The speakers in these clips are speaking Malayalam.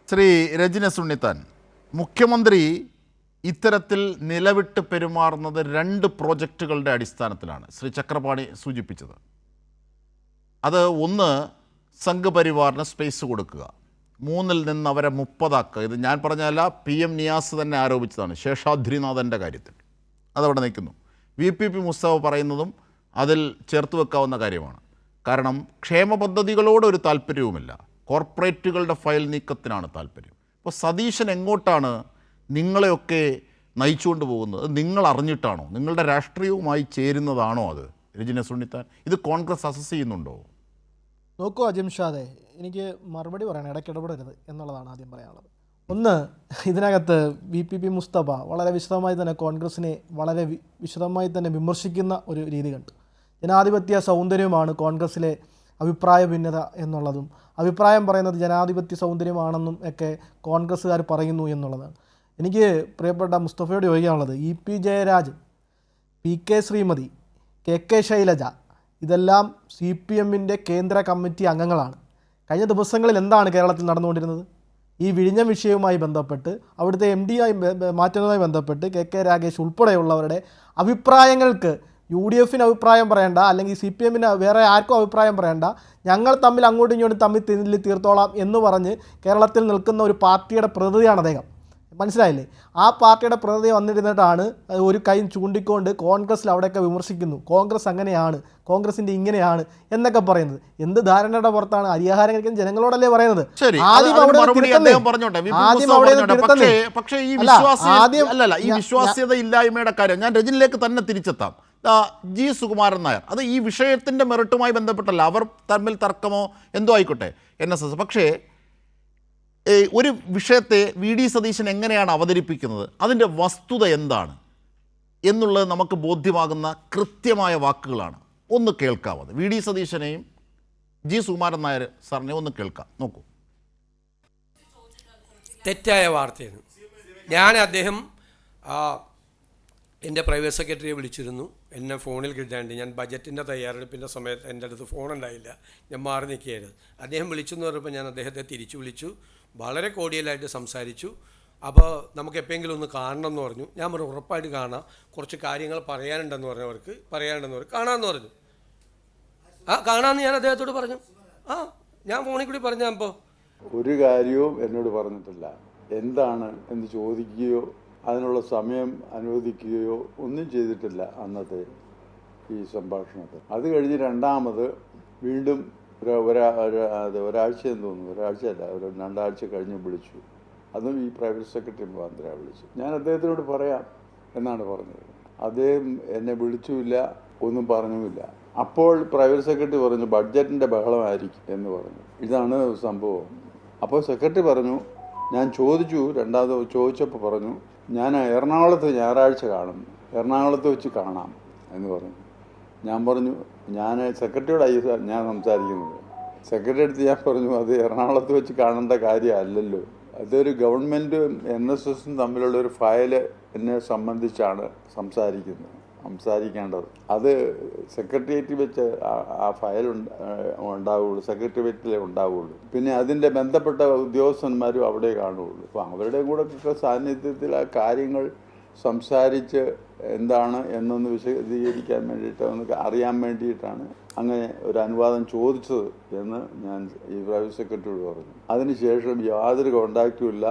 ശ്രീ രജനി സുണ്ണിത്താൻ, മുഖ്യമന്ത്രി ഇത്തരത്തിൽ നിലവിട്ട് പെരുമാറുന്നത് 2 പ്രോജക്റ്റുകളുടെ അടിസ്ഥാനത്തിലാണ് ശ്രീ ചക്രപാണി സൂചിപ്പിച്ചത്. അത് ഒന്ന്, സംഘപരിവാറിന് സ്പേസ് കൊടുക്കുക, 3-ൽ നിന്ന് അവരെ 30 ആക്കുക. ഇത് ഞാൻ പറഞ്ഞല്ല, PM നിയാസ് തന്നെ ആരോപിച്ചതാണ് ശേഷാദ്രിനാഥൻ്റെ കാര്യത്തിൽ. അതവിടെ നിൽക്കുന്നു. VPP മുസ്തഫ പറയുന്നതും അതിൽ ചേർത്ത് വെക്കാവുന്ന കാര്യമാണ്. കാരണം ക്ഷേമ പദ്ധതികളോടൊരു താല്പര്യവുമില്ല, കോർപ്പറേറ്റുകളുടെ ഫയൽ നീക്കത്തിനാണ് താല്പര്യം. അപ്പോൾ സതീശൻ എങ്ങോട്ടാണ് നിങ്ങളെയൊക്കെ നയിച്ചുകൊണ്ട് പോകുന്നത്? നിങ്ങൾ അറിഞ്ഞിട്ടാണോ? നിങ്ങളുടെ രാഷ്ട്രീയവുമായി ചേരുന്നതാണോ അത്? രജനി സുണ്ണിത്താൻ, ഇത് കോൺഗ്രസ് അസസ് ചെയ്യുന്നുണ്ടോ? നോക്കൂ അജിംഷാദെ, എനിക്ക് മറുപടി പറയണം, ഇടയ്ക്ക് ഇടപെടരുത് എന്നുള്ളതാണ് ആദ്യം പറയാനുള്ളത്. ഒന്ന്, ഇതിനകത്ത് VPP മുസ്തഫ വളരെ വിശദമായി തന്നെ കോൺഗ്രസിനെ വളരെ വിശദമായി തന്നെ വിമർശിക്കുന്ന ഒരു രീതി കണ്ടു. ജനാധിപത്യ സൗന്ദര്യമാണ് കോൺഗ്രസിലെ അഭിപ്രായ ഭിന്നത എന്നുള്ളതും, അഭിപ്രായം പറയുന്നത് ജനാധിപത്യ സൗന്ദര്യമാണെന്നും ഒക്കെ കോൺഗ്രസ്സുകാർ പറയുന്നു എന്നുള്ളതാണ്. എനിക്ക് പ്രിയപ്പെട്ട മുസ്തഫയോട് ചോദിക്കാനുള്ളത്, EP Jayarajan, PK Shrimati, KK Shailaja, ഇതെല്ലാം CPMൻ്റെ കേന്ദ്ര കമ്മിറ്റി അംഗങ്ങളാണ്. കഴിഞ്ഞ ദിവസങ്ങളിൽ എന്താണ് കേരളത്തിൽ നടന്നുകൊണ്ടിരുന്നത്? ഈ വിഴിഞ്ഞം വിഷയവുമായി ബന്ധപ്പെട്ട് അവിടുത്തെ MD ആയി മാറ്റുന്നതുമായി ബന്ധപ്പെട്ട് KK രാഗേഷ് ഉൾപ്പെടെയുള്ളവരുടെ അഭിപ്രായങ്ങൾക്ക് UDFന് അഭിപ്രായം പറയേണ്ട, അല്ലെങ്കിൽ CPMന് വേറെ ആർക്കും അഭിപ്രായം പറയേണ്ട, ഞങ്ങൾ തമ്മിൽ അങ്ങോട്ടും ഇങ്ങോട്ടും തമ്മിൽ തീർത്തോളാം എന്ന് പറഞ്ഞ് കേരളത്തിൽ നിൽക്കുന്ന ഒരു പാർട്ടിയുടെ പ്രതിനിധിയാണ് അദ്ദേഹം. മനസ്സിലായില്ലേ? ആ പാർട്ടിയുടെ പ്രതിനിധി വന്നിരുന്നിട്ടാണ് ഒരു കൈ ചൂണ്ടിക്കൊണ്ട് കോൺഗ്രസ്സിൽ അവിടെയൊക്കെ വിമർശിക്കുന്നു. കോൺഗ്രസ് അങ്ങനെയാണ്, കോൺഗ്രസിൻ്റെ ഇങ്ങനെയാണ് എന്നൊക്കെ പറയുന്നത്. എന്ത് ധാരണയുടെ പുറത്താണ്? അരിയാഹാരം കഴിക്കുന്ന ജനങ്ങളോടല്ലേ പറയുന്നത്? ഈ വിശ്വാസ്യത ഇല്ലായ്മയുടെ കാര്യം ഞാൻ രജനിലേക്ക് തന്നെ തിരിച്ചെത്താം. G സുകുമാരൻ നായർ, അത് ഈ വിഷയത്തിൻ്റെ മെറിറ്റുമായി ബന്ധപ്പെട്ടല്ല, അവർ തമ്മിൽ തർക്കമോ എന്തോ ആയിക്കോട്ടെ, NSS. പക്ഷേ ഒരു വിഷയത്തെ VD സതീശൻ എങ്ങനെയാണ് അവതരിപ്പിക്കുന്നത്, അതിൻ്റെ വസ്തുത എന്താണ് എന്നുള്ളത് നമുക്ക് ബോധ്യമാകുന്ന കൃത്യമായ വാക്കുകളാണ്. ഒന്ന് കേൾക്കാവത് VD സതീശനെയും G സുകുമാരൻ നായർ സാറിനെയും ഒന്ന് കേൾക്കാം. നോക്കൂ. തെറ്റായ വാർത്തയാണ്. അദ്ദേഹം എൻ്റെ പ്രൈവറ്റ് സെക്രട്ടറിയെ വിളിച്ചിരുന്നു, എന്നെ ഫോണിൽ കിട്ടാണ്ട്. ഞാൻ ബജറ്റിൻ്റെ തയ്യാറെടുപ്പിൻ്റെ സമയത്ത് എൻ്റെ അടുത്ത് ഫോണുണ്ടായില്ല, ഞാൻ മാറി നിൽക്കുകയായിരുന്നു. അദ്ദേഹം വിളിച്ചെന്ന് പറഞ്ഞപ്പോൾ ഞാൻ അദ്ദേഹത്തെ തിരിച്ചു വിളിച്ചു, വളരെ കോഡിയലായിട്ട് സംസാരിച്ചു. അപ്പോൾ നമുക്ക് എപ്പോഴെങ്കിലും ഒന്ന് കാണണം എന്ന് പറഞ്ഞു. ഞാൻ പറഞ്ഞു ഉറപ്പായിട്ട് കാണാം, കുറച്ച് കാര്യങ്ങൾ പറയാനുണ്ടെന്ന് പറഞ്ഞവർക്ക് കാണാമെന്ന് പറഞ്ഞു. കാണാമെന്ന് ഞാൻ അദ്ദേഹത്തോട് പറഞ്ഞു. ഞാൻ ഫോണിൽ കൂടി പറഞ്ഞപ്പോൾ ഒരു കാര്യവും എന്നോട് പറഞ്ഞിട്ടില്ല. എന്താണ് എന്ന് ചോദിക്കുകയോ അതിനുള്ള സമയം അനുവദിക്കുകയോ ഒന്നും ചെയ്തിട്ടില്ല അന്നത്തെ ഈ സംഭാഷണത്തിൽ. അത് കഴിഞ്ഞ് രണ്ടാമത് വീണ്ടും ഒരാഴ്ചയെന്ന് തോന്നുന്നു, ഒരാഴ്ചയല്ല, 2 ആഴ്ച കഴിഞ്ഞ് വിളിച്ചു. അതും ഈ പ്രൈവറ്റ് സെക്രട്ടറി മുഖാന്തരം വിളിച്ചു. ഞാൻ അദ്ദേഹത്തിനോട് പറയാം എന്നാണ് പറഞ്ഞത്. അദ്ദേഹം എന്നെ വിളിച്ചുമില്ല, ഒന്നും പറഞ്ഞുമില്ല. അപ്പോൾ പ്രൈവറ്റ് സെക്രട്ടറി പറഞ്ഞു ബഡ്ജറ്റിൻ്റെ ബഹളമായിരിക്കും എന്ന് പറഞ്ഞു. ഇതാണ് സംഭവം. അപ്പോൾ സെക്രട്ടറി പറഞ്ഞു, ഞാൻ ചോദിച്ചു, രണ്ടാമത് ചോദിച്ചപ്പോൾ പറഞ്ഞു ഞാൻ എറണാകുളത്ത് ഞായറാഴ്ച കാണും, എറണാകുളത്ത് വെച്ച് കാണാം എന്ന് പറഞ്ഞു. ഞാൻ പറഞ്ഞു ഞാൻ സെക്രട്ടറിയോടായി ഞാൻ സംസാരിക്കുന്നത്. സെക്രട്ടറി അടുത്ത് ഞാൻ പറഞ്ഞു അത് എറണാകുളത്ത് വെച്ച് കാണേണ്ട കാര്യമല്ലല്ലോ, അതൊരു ഗവൺമെൻറ്റും NSSും തമ്മിലുള്ള ഒരു ഫയല് എന്നെ സംബന്ധിച്ചാണ് സംസാരിക്കേണ്ടത്. അത് സെക്രട്ടേറിയറ്റിൽ വെച്ച് ആ ഫയൽ ഉണ്ടാവുകയുള്ളൂ, സെക്രട്ടേറിയറ്റിലേ ഉണ്ടാവുകയുള്ളൂ. പിന്നെ അതിൻ്റെ ബന്ധപ്പെട്ട ഉദ്യോഗസ്ഥന്മാരും അവിടെ കാണുകയുള്ളൂ. അപ്പോൾ അവരുടെ കൂടെ സാന്നിധ്യത്തിൽ ആ കാര്യങ്ങൾ സംസാരിച്ച് എന്താണ് എന്നൊന്ന് വിശദീകരിക്കാൻ വേണ്ടിയിട്ട് ഒന്ന് അറിയാൻ വേണ്ടിയിട്ടാണ് അങ്ങനെ ഒരു അനുവാദം ചോദിച്ചത് എന്ന് ഞാൻ ഈ പ്രൈവറ്റ് സെക്രട്ടറിയോട് പറഞ്ഞു. അതിനുശേഷം യാതൊരു കോണ്ടാക്റ്റും ഇല്ല.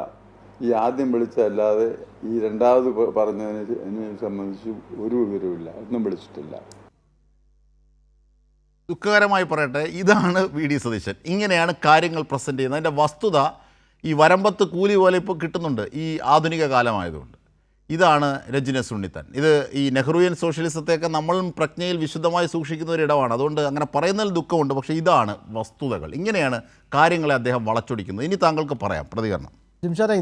ഈ ആദ്യം വിളിച്ചതല്ലാതെ ഈ രണ്ടാമത് പറഞ്ഞതിനെ സംബന്ധിച്ച് ഒരു വിവരവുമില്ല, ഒന്നും വിളിച്ചിട്ടില്ല. ദുഃഖകരമായി പറയട്ടെ, ഇതാണ് VD സതീശൻ. ഇങ്ങനെയാണ് കാര്യങ്ങൾ പ്രസൻറ്റ് ചെയ്യുന്നത്. അതിൻ്റെ വസ്തുത ഈ വരമ്പത്ത് കൂലി പോലെ ഇപ്പോൾ കിട്ടുന്നുണ്ട് ഈ ആധുനിക കാലമായതുകൊണ്ട്. ഇതാണ് രജനി സുണ്ണിത്താൻ. ഇത് ഈ നെഹ്റുവിയൻ സോഷ്യലിസത്തെയൊക്കെ നമ്മളും പ്രജ്ഞയിൽ വിശുദ്ധമായി സൂക്ഷിക്കുന്ന ഒരിടമാണ്. അതുകൊണ്ട് അങ്ങനെ പറയുന്നതിൽ ദുഃഖമുണ്ട്. പക്ഷേ ഇതാണ് വസ്തുതകൾ. ഇങ്ങനെയാണ് കാര്യങ്ങളെ അദ്ദേഹം വളച്ചൊടിക്കുന്നത്. ഇനി താങ്കൾക്ക് പറയാം പ്രതികരണം. ജിംഷാദെ,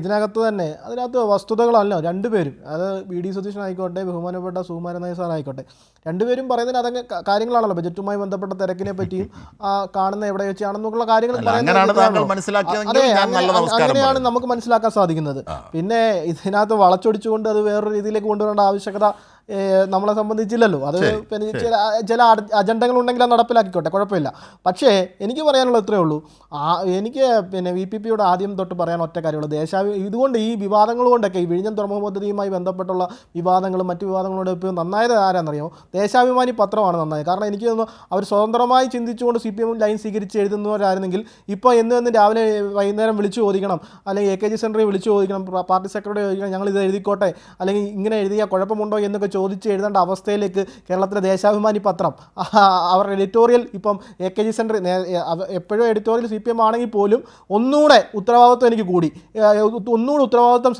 അതിനകത്ത് വസ്തുതകളല്ല രണ്ടുപേരും, അത് VD സതീശൻ ആയിക്കോട്ടെ, ബഹുമാനപ്പെട്ട സുകുമാരൻ നായർ സാർ ആയിക്കോട്ടെ, രണ്ടുപേരും പറയുന്നതിന് അതങ്ങ് കാര്യങ്ങളാണല്ലോ. ബജറ്റുമായി ബന്ധപ്പെട്ട തിരക്കിനെ പറ്റിയും കാണുന്ന എവിടെ വെച്ചാണെന്നുള്ള കാര്യങ്ങൾ അങ്ങനെയാണ് നമുക്ക് മനസ്സിലാക്കാൻ സാധിക്കുന്നത്. പിന്നെ ഇതിനകത്ത് വളച്ചൊടിച്ചുകൊണ്ട് അത് വേറൊരു രീതിയിലേക്ക് കൊണ്ടുവരേണ്ട ആവശ്യകത നമ്മളെ സംബന്ധിച്ചില്ലല്ലോ. അത് പിന്നെ ചില അജണ്ടകളുണ്ടെങ്കിൽ അത് നടപ്പിലാക്കിക്കോട്ടെ, കുഴപ്പമില്ല. പക്ഷേ എനിക്ക് പറയാനുള്ളത് ഇത്രയേ ഉള്ളൂ. എനിക്ക് പിന്നെ VPPയോട് ആദ്യം തൊട്ട് പറയാൻ ഒറ്റ കാര്യമുള്ളൂ. ഇതുകൊണ്ട് ഈ വിവാദങ്ങൾ കൊണ്ടൊക്കെ ഈ വിഴിഞ്ഞം തുറമുഖ പദ്ധതിയുമായി ബന്ധപ്പെട്ടുള്ള വിവാദങ്ങളും മറ്റു വിവാദങ്ങളോട് ഇപ്പോൾ നന്നായത് ആരാണെന്നറിയോ? ദേശാഭിമാനി പത്രമാണ് നന്നായത്. കാരണം എനിക്ക് തോന്നുന്നു അവർ സ്വതന്ത്രമായി ചിന്തിച്ചുകൊണ്ട് CPM ലൈൻ സ്വീകരിച്ച് എഴുതുന്നവരായിരുന്നെങ്കിൽ ഇപ്പോൾ എന്ന് രാവിലെ വൈകുന്നേരം വിളിച്ചു ചോദിക്കണം, അല്ലെങ്കിൽ AKG സെൻറ്ററിൽ വിളിച്ചു ചോദിക്കണം, പാർട്ടി സെക്രട്ടറി ചോദിക്കണം, ഞങ്ങൾ ഇത് എഴുതിക്കോട്ടെ, അല്ലെങ്കിൽ ഇങ്ങനെ എഴുതിയാൽ കുഴപ്പമുണ്ടോ എന്നൊക്കെ ചോദിച്ച് എഴുതേണ്ട അവസ്ഥയിലേക്ക് കേരളത്തിലെ ദേശാഭിമാനി പത്രം അവരുടെ എഡിറ്റോറിയൽ ഇപ്പം AKG സെൻറ്റർ എപ്പോഴും എഡിറ്റോറിയൽ CPM ആണെങ്കിൽ പോലും ഒന്നുകൂടെ ഉത്തരവാദിത്വം എനിക്ക് കൂടി, ഒന്നുകൂടെ ഉത്തരവാദിത്വം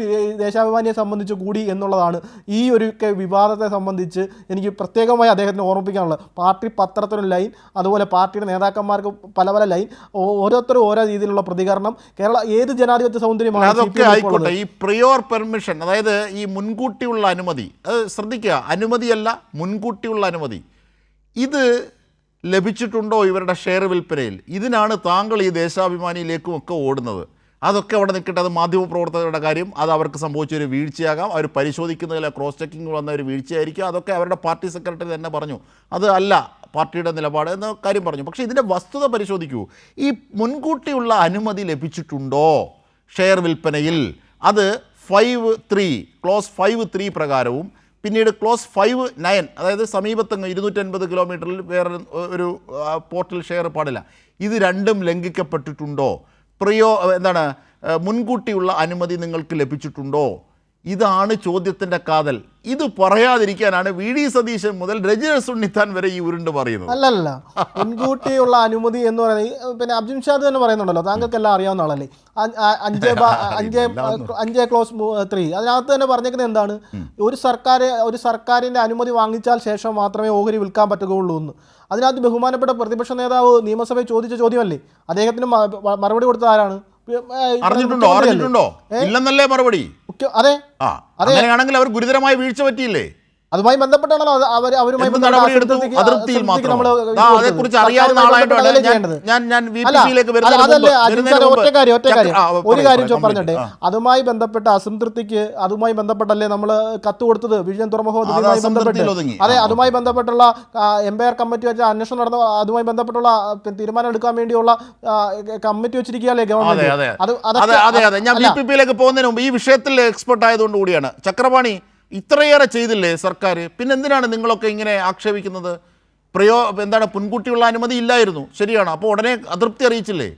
ദേശാഭിമാനിയെ സംബന്ധിച്ച് കൂടി എന്നുള്ളതാണ് ഈ ഒരു വിവാദത്തെ സംബന്ധിച്ച് എനിക്ക് പ്രത്യേകമായി അദ്ദേഹത്തിന് ഓർമ്മിപ്പിക്കാനുള്ളത്. പാർട്ടി പത്രത്തിനൊരു ലൈൻ, അതുപോലെ പാർട്ടിയുടെ നേതാക്കന്മാർക്ക് പല പല ലൈൻ, ഓരോരുത്തരും ഓരോ രീതിയിലുള്ള പ്രതികരണം. കേരള ഏത് ജനാധിപത്യ സൗന്ദര്യമാണ് അതൊക്കെ ആയിക്കോട്ടെ. ഈ പ്രിയോർ പെർമിഷൻ, അതായത് ഈ മുൻകൂട്ടിയുള്ള അനുമതി, അത് ശ്രദ്ധിക്കുക, അനുമതിയല്ല മുൻകൂട്ടിയുള്ള അനുമതി, ഇത് ലഭിച്ചിട്ടുണ്ടോ ഇവരുടെ ഷെയർ വിൽപ്പനയിൽ? ഇതിനാണ് താങ്കൾ ഈ ദേശാഭിമാനിയിലേക്കും ഒക്കെ ഓടുന്നത്. അതൊക്കെ അവിടെ നിൽക്കട്ടെ, അത് മാധ്യമപ്രവർത്തകരുടെ കാര്യം, അത് അവർക്ക് സംഭവിച്ചൊരു വീഴ്ചയാകാം, അവർ പരിശോധിക്കുന്നതിൽ ക്രോസ് ചെക്കിംഗ് വന്ന ഒരു വീഴ്ചയായിരിക്കും, അതൊക്കെ അവരുടെ പാർട്ടി സെക്രട്ടറി തന്നെ പറഞ്ഞു, അത് അല്ല പാർട്ടിയുടെ നിലപാട് എന്ന കാര്യം പറഞ്ഞു. പക്ഷേ ഇതിൻ്റെ വസ്തുത പരിശോധിക്കൂ. ഈ മുൻകൂട്ടിയുള്ള അനുമതി ലഭിച്ചിട്ടുണ്ടോ ഷെയർ വിൽപ്പനയിൽ? അത് 5.3 ക്ലോസ് 5.3 പ്രകാരവും പിന്നീട് ക്ലോസ് 5.9, അതായത് സമീപത്തങ്ങ് 250 കിലോമീറ്ററിൽ വേറെ ഒരു പോർട്ടൽ ഷെയർ പാടില്ല, ഇത് രണ്ടും ലംഘിക്കപ്പെട്ടിട്ടുണ്ടോ? മുൻകൂട്ടിയുള്ള അനുമതി നിങ്ങൾക്ക് ലഭിച്ചിട്ടുണ്ടോ? ഇതാണ് ചോദ്യത്തിൻ്റെ കാതൽ. ഇത് പറയാതിരിക്കാനാണ് VD സതീശൻ മുതൽ രജനീഷ് ഉണ്ണിത്താൻ വരെ ഈ ഉരുണ്ട് പറയുന്നത്. അല്ലല്ല, മുൻകൂട്ടിയുള്ള അനുമതി എന്ന് പറയുന്നത് പിന്നെ അബ്ദുൽ ഷാദ് തന്നെ പറയുന്നുണ്ടല്ലോ, താങ്കൾക്കെല്ലാം അറിയാവുന്ന ആളല്ലേ, 5 ക്ലോസ് 3 അതിനകത്ത് തന്നെ പറഞ്ഞേക്കുന്നത് എന്താണ്? ഒരു സർക്കാരിൻ്റെ അനുമതി വാങ്ങിച്ചാൽ ശേഷം മാത്രമേ ഓഹരി വിൽക്കാൻ പറ്റുകയുള്ളൂ എന്ന്. അതിനകത്ത് ബഹുമാനപ്പെട്ട പ്രതിപക്ഷ നേതാവ് നിയമസഭയിൽ ചോദിച്ച ചോദ്യമല്ലേ, അദ്ദേഹത്തിന് മറുപടി കൊടുത്തത് ആരാണ്? അറിഞ്ഞിട്ടുണ്ടോ? ഇല്ലെന്നല്ലേ മറുപടി. അതെ, അങ്ങനെയാണെങ്കിൽ അവർ ഗുരുതരമായ വീഴ്ച പറ്റിയില്ലേ? അതുമായി ബന്ധപ്പെട്ടാണല്ലോ അവരുമായി ഒരു കാര്യം പറഞ്ഞിട്ടെ, അതുമായി ബന്ധപ്പെട്ട അസംതൃപ്തിക്ക് അതുമായി ബന്ധപ്പെട്ടല്ലേ നമ്മൾ കത്ത് കൊടുത്തത് വിഴിഞ്ഞം തുറമുഖ പദ്ധതിയുമായി ബന്ധപ്പെട്ട്? അതെ, അതുമായി ബന്ധപ്പെട്ടുള്ള എംപയർ കമ്മിറ്റി വെച്ച അന്വേഷണം നടന്ന അതുമായി ബന്ധപ്പെട്ടുള്ള തീരുമാനം എടുക്കാൻ വേണ്ടിയുള്ള കമ്മിറ്റി വെച്ചിരിക്കുകയല്ലേ ഗവൺമെന്റ്? ഞാൻ BPP-യിലേക്ക് പോകുന്നതിന് മുമ്പ് ഈ വിഷയത്തിൽ എക്സ്പെർട്ട് ആയതുകൊണ്ട് കൂടിയാണ്. ചക്രപാണി, ഇത്രയേറെ ചെയ്തില്ലേ സർക്കാർ, പിന്നെന്തിനാണ് നിങ്ങളൊക്കെ ഇങ്ങനെ ആക്ഷേപിക്കുന്നത്? മുൻകൂട്ടിയുള്ള അനുമതി ഇല്ലായിരുന്നു, ശരിയാണ്, അപ്പോൾ ഉടനെ അതൃപ്തി അറിയിച്ചില്ലേ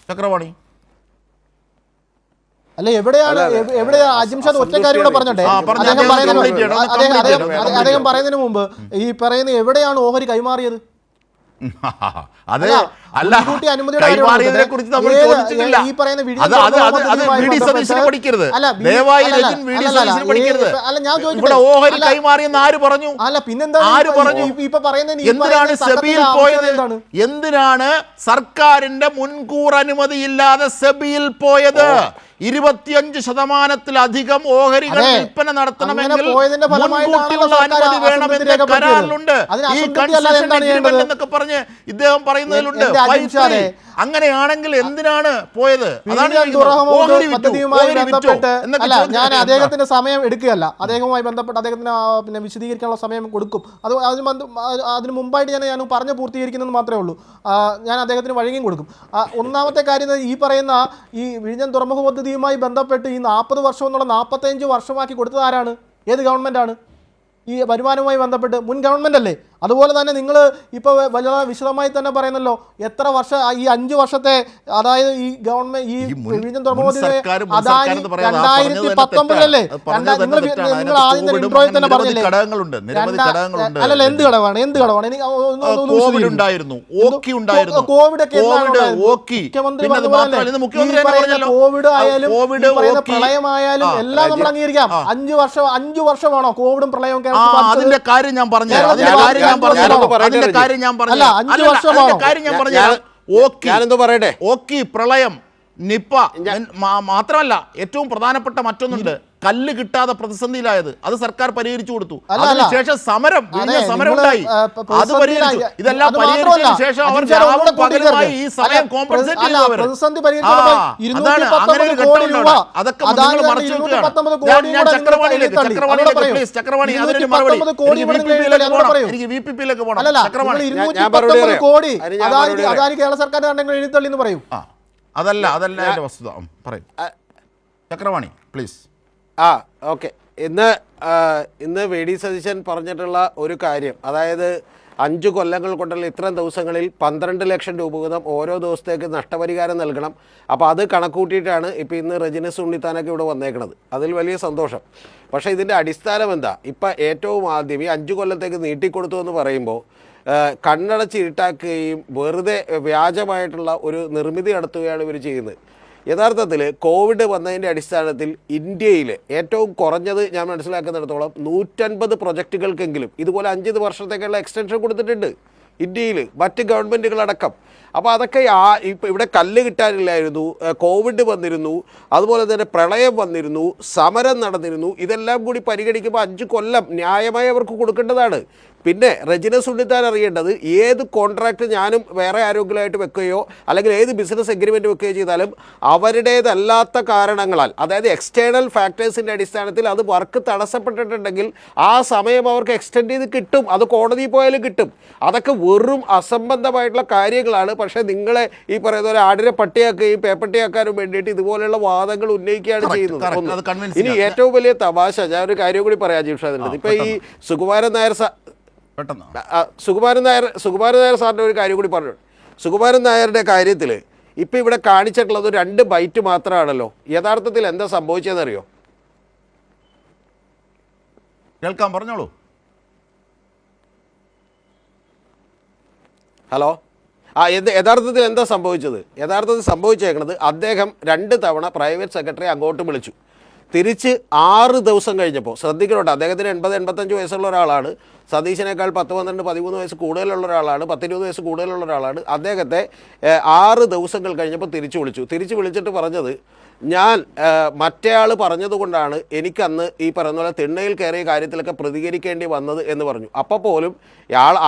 ചക്രപാണി? അല്ല, എവിടെയാണ് അജിംഷാദ് ഒറ്റ കാര്യം കൂടെ പറഞ്ഞോട്ടെ. അദ്ദേഹം പറയുന്നതിന് മുമ്പ് ഈ പറയുന്ന എവിടെയാണ് ഓഹരി കൈമാറിയത്? അതെ, അല്ല, കൈമാറിയതിനെ കുറിച്ച് നമ്മൾ ചോദിച്ചിട്ടില്ല. ഇവിടെ ഓഹരി കൈമാറിയെന്ന് ആര് പറഞ്ഞു? എന്തിനാണ് സർക്കാരിന്റെ മുൻകൂർ അനുമതിയില്ലാതെ സെബിയിൽ പോയത്? 25% ഓഹരികൾ വിൽപ്പന നടത്തണമെങ്കിൽ മുൻകൂട്ടിയുള്ള അനുമതി വേണമെന്ന് കരാറിലുണ്ട്. ഈ കൺസെഷൻ എഗ്രിമെന്റ് എന്നൊക്കെ പറഞ്ഞ് ഇദ്ദേഹം പറയുന്നതിലുണ്ട്. അങ്ങനെയാണെങ്കിൽ എന്തിനാണ് പോയത്? ഞാൻ അദ്ദേഹത്തിന്റെ സമയം എടുക്കുകയല്ല, അദ്ദേഹവുമായി ബന്ധപ്പെട്ട് അദ്ദേഹത്തിന് പിന്നെ വിശദീകരിക്കാനുള്ള സമയം കൊടുക്കും. അതിന് മുമ്പായിട്ട് ഞാൻ പറഞ്ഞു പൂർത്തീകരിക്കുന്നത് മാത്രമേ ഉള്ളൂ. ഞാൻ അദ്ദേഹത്തിന് വഴങ്ങിയും കൊടുക്കും. ഒന്നാമത്തെ കാര്യം, ഈ പറയുന്ന ഈ വിഴിഞ്ഞം തുറമുഖ പദ്ധതിയുമായി ബന്ധപ്പെട്ട് ഈ 40 വർഷം എന്നുള്ള 45 വർഷമാക്കി കൊടുത്തത് ആരാണ്? ഏത് ഗവൺമെൻറ്റാണ്? ഈ വരുമാനവുമായി ബന്ധപ്പെട്ട് മുൻ ഗവൺമെൻറ് അല്ലേ? അതുപോലെ തന്നെ നിങ്ങൾ ഇപ്പോൾ വളരെ വിശദമായി തന്നെ പറയുന്നല്ലോ, എത്ര വർഷം ഈ 5 വർഷത്തെ, അതായത് ഈ ഗവൺമെന്റ് ഈ വിഴിഞ്ഞം തുറമുഖ പദ്ധതി 2019 നിങ്ങൾ ആദ്യം തന്നെ ഇൻട്രോയിൽ തന്നെ പറഞ്ഞില്ലേ? അല്ലല്ല, എന്ത് ഘടകമാണ്? കോവിഡ് ആയാലും പ്രളയമായാലും എല്ലാം നമ്മൾ അംഗീകരിക്കാം. 5 വർഷമാണോ കോവിഡും പ്രളയവും? അതിന്റെ കാര്യം ഞാൻ പറഞ്ഞു. ഓക്കി, പ്രളയം, നിപ്പ മാത്രമല്ല, ഏറ്റവും പ്രധാനപ്പെട്ട മറ്റൊന്നുണ്ട്, കല്ല് കിട്ടാതെ പ്രതിസന്ധിയിലായത്. അത് സർക്കാർ പരിഹരിച്ചു കൊടുത്തു. അല്ല. അതിനുശേഷം സമരം സമരം നിങ്ങള്, ഉണ്ടായി, അത് പരിഹരിച്ചു. ഇതെല്ലാം അത് മാത്രമല്ല, പരിഹരിച്ചതിന് ശേഷം അവർ അജിത് സാർ ഒന്നുകൂടെ പകരമായി ഈ കൂട്ടിച്ചേർക്ക്. സമയം അല്ല, കോമ്പൻസേറ്റ് അല്ല, ചെയ്തവർ. പ്രതിസന്ധി പരിഹരിച്ചപ്പോൾ അതാണ് 219 അങ്ങനെ ഒരു കോടി രൂപ ഘട്ടമുണ്ട്. അതൊക്കെ നിങ്ങൾ അദാനി മറച്ചു തന്നെ വെക്കുകയാണ്. 219 കോടി ഞാൻ കൂടെ ചക്രവാണിയിലേക്ക് നിങ്ങൾ ചക്രവാണിയിലേക്ക് പറയൂ. പ്ലീസ് ചക്രവാണി അതിനൊരു മറുപടി. 219 കോടി എനിക്ക് കൂടെ നിങ്ങൾ VPP-യിലേക്ക് എന്നോട് പോകണം. പറയൂ. എനിക്ക് VPP-യിലേക്ക് പോകണം. അല്ലല്ല, ചക്രവാണി നിങ്ങൾ ഞാൻ മറുപടി 219 പറയാം. കോടി അതിന് ഞാൻ മറുപടി പറയാം. അദാനി കേരള സർക്കാരിന്റെ എഴുത്തള്ളി എന്ന് പറയൂ. അതല്ല അതിന്റെ വസ്തുത. പറയും ചക്രവാണി പ്ലീസ്. ഓക്കെ. ഇന്ന് വി ഡി സതീശൻ പറഞ്ഞിട്ടുള്ള ഒരു കാര്യം, അതായത് 5 കൊല്ലങ്ങൾ കൊണ്ടുള്ള ഇത്രയും ദിവസങ്ങളിൽ 12 ലക്ഷം രൂപ വീതം ഓരോ ദിവസത്തേക്ക് നഷ്ടപരിഹാരം നൽകണം. അപ്പോൾ അത് കണക്കൂട്ടിയിട്ടാണ് ഇപ്പോൾ ഇന്ന് റെജിനസ് ഉണ്ണിത്താനൊക്കെ ഇവിടെ വന്നേക്കുന്നത്. അതിൽ വലിയ സന്തോഷം. പക്ഷേ ഇതിൻ്റെ അടിസ്ഥാനം എന്താ? ഇപ്പം ഏറ്റവും ആദ്യം ഈ 5 കൊല്ലത്തേക്ക് നീട്ടിക്കൊടുത്തു എന്ന് പറയുമ്പോൾ കണ്ണടച്ച് ഇരുട്ടാക്കുകയും വെറുതെ വ്യാജമായിട്ടുള്ള ഒരു നിർമ്മിതി നടത്തുകയാണ് ഇവർ ചെയ്യുന്നത്. യഥാർത്ഥത്തിൽ കോവിഡ് വന്നതിൻ്റെ അടിസ്ഥാനത്തിൽ ഇന്ത്യയിൽ ഏറ്റവും കുറഞ്ഞത് ഞാൻ മനസ്സിലാക്കുന്നിടത്തോളം 150 പ്രൊജക്റ്റുകൾക്കെങ്കിലും ഇതുപോലെ 5 വർഷത്തേക്കുള്ള എക്സ്റ്റൻഷൻ കൊടുത്തിട്ടുണ്ട് ഇന്ത്യയിൽ, മറ്റ് ഗവൺമെൻറ്റുകളടക്കം. അപ്പോൾ അതൊക്കെ ഇപ്പോൾ ഇവിടെ കല്ല് കിട്ടാനില്ലായിരുന്നു, കോവിഡ് വന്നിരുന്നു, അതുപോലെ തന്നെ പ്രളയം വന്നിരുന്നു, സമരം നടന്നിരുന്നു. ഇതെല്ലാം കൂടി പരിഗണിക്കുമ്പോൾ 5 കൊല്ലം ന്യായമായി അവർക്ക് കൊടുക്കേണ്ടതാണ്. പിന്നെ റെജിനസ് ഉണ്ണിത്താൻ അറിയേണ്ടത്, ഏത് കോൺട്രാക്റ്റ് ഞാനും വേറെ ആരോഗ്യമായിട്ട് വെക്കുകയോ അല്ലെങ്കിൽ ഏത് ബിസിനസ് എഗ്രിമെൻറ്റ് വെക്കുകയോ ചെയ്താലും അവരുടേതല്ലാത്ത കാരണങ്ങളാൽ, അതായത് എക്സ്റ്റേണൽ ഫാക്ടേഴ്സിൻ്റെ അടിസ്ഥാനത്തിൽ അത് വർക്ക് തടസ്സപ്പെട്ടിട്ടുണ്ടെങ്കിൽ ആ സമയം അവർക്ക് എക്സ്റ്റെൻഡ് ചെയ്ത് കിട്ടും. അത് കോടതിയിൽ പോയാലും കിട്ടും. അതൊക്കെ വെറും അസംബന്ധമായിട്ടുള്ള കാര്യങ്ങളാണ്. പക്ഷേ നിങ്ങളെ ഈ പറയുന്ന പോലെ ആടിനെ പട്ടിയാക്കുകയും പേപ്പട്ടിയാക്കാനും വേണ്ടിയിട്ട് ഇതുപോലെയുള്ള വാദങ്ങൾ ഉന്നയിക്കുകയാണ് ചെയ്യുന്നത്. ഇനി ഏറ്റവും വലിയ തമാശ, ഞാനൊരു കാര്യം കൂടി പറയാം ജിംഷാദിൻ്റെ. ഇപ്പോൾ ഈ സുകുമാരൻ നായർ സാറിൻ്റെ ഒരു കാര്യം കൂടി പറഞ്ഞു. സുകുമാരൻ നായരുടെ കാര്യത്തിൽ ഇപ്പം ഇവിടെ കാണിച്ചിട്ടുള്ളത് 2 ബൈറ്റ് മാത്രമാണല്ലോ. യഥാർത്ഥത്തിൽ എന്താ സംഭവിച്ചതെന്നറിയോ? കേൾക്കാം, പറഞ്ഞോളൂ. ഹലോ. യഥാർത്ഥത്തിൽ എന്താ സംഭവിച്ചത്? യഥാർത്ഥത്തിൽ സംഭവിച്ചേക്കുന്നത്, അദ്ദേഹം 2 തവണ പ്രൈവറ്റ് സെക്രട്ടറി അങ്ങോട്ട് വിളിച്ചു. തിരിച്ച് 6 ദിവസം കഴിഞ്ഞപ്പോൾ, ശ്രദ്ധിക്കണോട്ടോ, അദ്ദേഹത്തിന് 80-85 വയസ്സുള്ള ഒരാളാണ്. സതീശനേക്കാൾ 10-12-13 വയസ്സ് കൂടുതലുള്ള ഒരാളാണ്, 10-20 വയസ്സ് കൂടുതലുള്ള ഒരാളാണ്. അദ്ദേഹത്തെ 6 ദിവസങ്ങൾ കഴിഞ്ഞപ്പോൾ തിരിച്ചു വിളിച്ചിട്ട് പറഞ്ഞത്, ഞാൻ മറ്റേയാൾ പറഞ്ഞതുകൊണ്ടാണ് എനിക്കന്ന് ഈ പറയുന്ന പോലെ തിണ്ണയിൽ കയറിയ കാര്യത്തിലൊക്കെ പ്രതികരിക്കേണ്ടി വന്നത് എന്ന് പറഞ്ഞു. അപ്പോൾ പോലും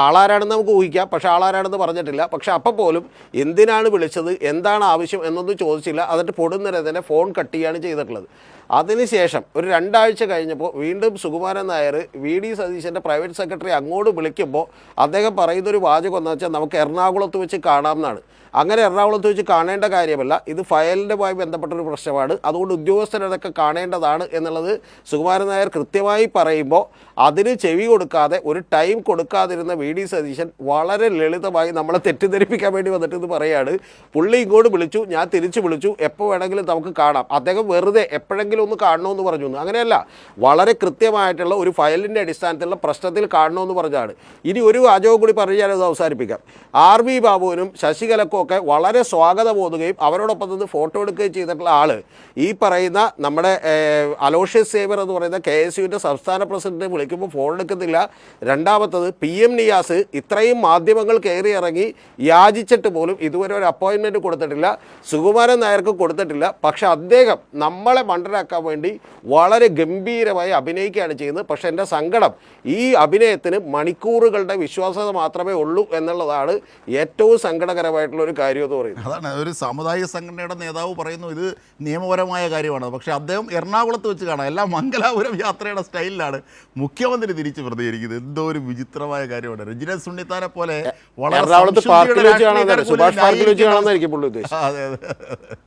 ആളാരാണെന്ന് നമുക്ക് ഊഹിക്കാം, പക്ഷേ ആളാരാണെന്ന് പറഞ്ഞിട്ടില്ല. പക്ഷേ അപ്പോൾ പോലും എന്തിനാണ് വിളിച്ചത്, എന്താണ് ആവശ്യം എന്നൊന്നും ചോദിച്ചില്ല. എന്നിട്ട് പൊടുന്നേരം തന്നെ ഫോൺ കട്ട് ചെയ്യുകയാണ് ചെയ്തിട്ടുള്ളത്. അതിനുശേഷം ഒരു 2 ആഴ്ച കഴിഞ്ഞപ്പോൾ വീണ്ടും സുകുമാരൻ നായർ വി ഡി സതീശൻ്റെ പ്രൈവറ്റ് സെക്രട്ടറി അങ്ങോട്ട് വിളിക്കുമ്പോൾ അദ്ദേഹം പറയുന്നൊരു വാചകം എന്ന് വെച്ചാൽ, നമുക്ക് എറണാകുളത്ത് വെച്ച് കാണാം എന്നാണ്. അങ്ങനെ എറണാകുളത്ത് വെച്ച് കാണേണ്ട കാര്യമല്ല, ഇത് ഫയലിൻ്റെമായി ബന്ധപ്പെട്ടൊരു പ്രശ്നമാണ്, അതുകൊണ്ട് ഉദ്യോഗസ്ഥരതൊക്കെ കാണേണ്ടതാണ് എന്നുള്ളത് സുകുമാരൻ നായർ കൃത്യമായി പറയുമ്പോൾ അതിന് ചെവി കൊടുക്കാതെ, ഒരു ടൈം കൊടുക്കാതിരുന്ന വി ഡി സതീശൻ വളരെ ലളിതമായി നമ്മളെ തെറ്റിദ്ധരിപ്പിക്കാൻ വേണ്ടി വന്നിട്ട് ഇത് പറയുകയാണ്, പുള്ളി ഇങ്ങോട്ട് വിളിച്ചു, ഞാൻ തിരിച്ചു വിളിച്ചു, എപ്പോൾ വേണമെങ്കിലും നമുക്ക് കാണാം. അദ്ദേഹം വെറുതെ എപ്പോഴെങ്കിലും ഒന്ന് കാണണമെന്ന് പറഞ്ഞു. അങ്ങനെയല്ല, വളരെ കൃത്യമായിട്ടുള്ള ഒരു ഫയലിൻ്റെ അടിസ്ഥാനത്തിലുള്ള പ്രശ്നത്തിൽ കാണണമെന്ന് പറഞ്ഞതാണ്. ഇനി ഒരു വാചകം കൂടി പറഞ്ഞ് ഞാനത് അവസാനിപ്പിക്കാം. RB ബാബുവിനും ശശികലക്കും ഒക്കെ വളരെ സ്വാഗതബോധുകയും അവരോടൊപ്പം നിന്ന് ഫോട്ടോ എടുക്കുകയും ചെയ്തിട്ടുള്ള ആൾ ഈ പറയുന്ന നമ്മുടെ അലോഷ്യസ് സേവർ എന്ന് പറയുന്ന KSUവിൻ്റെ സംസ്ഥാന പ്രസിഡന്റ് വിളിക്കുമ്പോൾ ഫോൺ എടുക്കുന്നില്ല. രണ്ടാമത്തത് PM നിയാസ് ഇത്രയും മാധ്യമങ്ങൾ കയറി ഇറങ്ങി യാചിച്ചിട്ട് പോലും ഇതുവരെ ഒരു അപ്പോയിൻമെൻറ്റ് കൊടുത്തിട്ടില്ല, സുകുമാരൻ നായർക്ക് കൊടുത്തിട്ടില്ല. പക്ഷേ അദ്ദേഹം നമ്മളെ മണ്ടനാക്കാൻ വേണ്ടി വളരെ ഗംഭീരമായി അഭിനയിക്കുകയാണ് ചെയ്യുന്നത്. പക്ഷേ എൻ്റെ സങ്കടം, ഈ അഭിനയത്തിന് മണിക്കൂറുകളുടെ വിശ്വാസ്യത മാത്രമേ ഉള്ളൂ എന്നുള്ളതാണ് ഏറ്റവും സങ്കടകരമായിട്ടുള്ള ഒരു കാര്യം എന്ന് പറയുന്നത്. അതാണ് ഒരു സാമുദായിക സംഘടനയുടെ നേതാവ് പറയുന്നു ഇത് നിയമപരമായ കാര്യമാണ്. പക്ഷേ അദ്ദേഹം എറണാകുളത്ത് വെച്ച് കാണാം, എല്ലാം മംഗലാപുരം യാത്രയുടെ സ്റ്റൈലിലാണ് മുഖ്യമന്ത്രി തിരിച്ച് പ്രതികരിക്കുന്നത്. എന്തോ ഒരു വിചിത്രമായ കാര്യമാണ്. റെജിനസ് ഉണ്ണിത്താനെ പോലെ വളരെ എറണാകുളത്ത് പാർക്കിൽ വെച്ച് കാണാൻ, സുഭാഷ് പാർക്കിൽ വെച്ച് കാണാമെന്നായിരിക്കും പുള്ളി ഉദ്ദേശിച്ചത്. അതെ.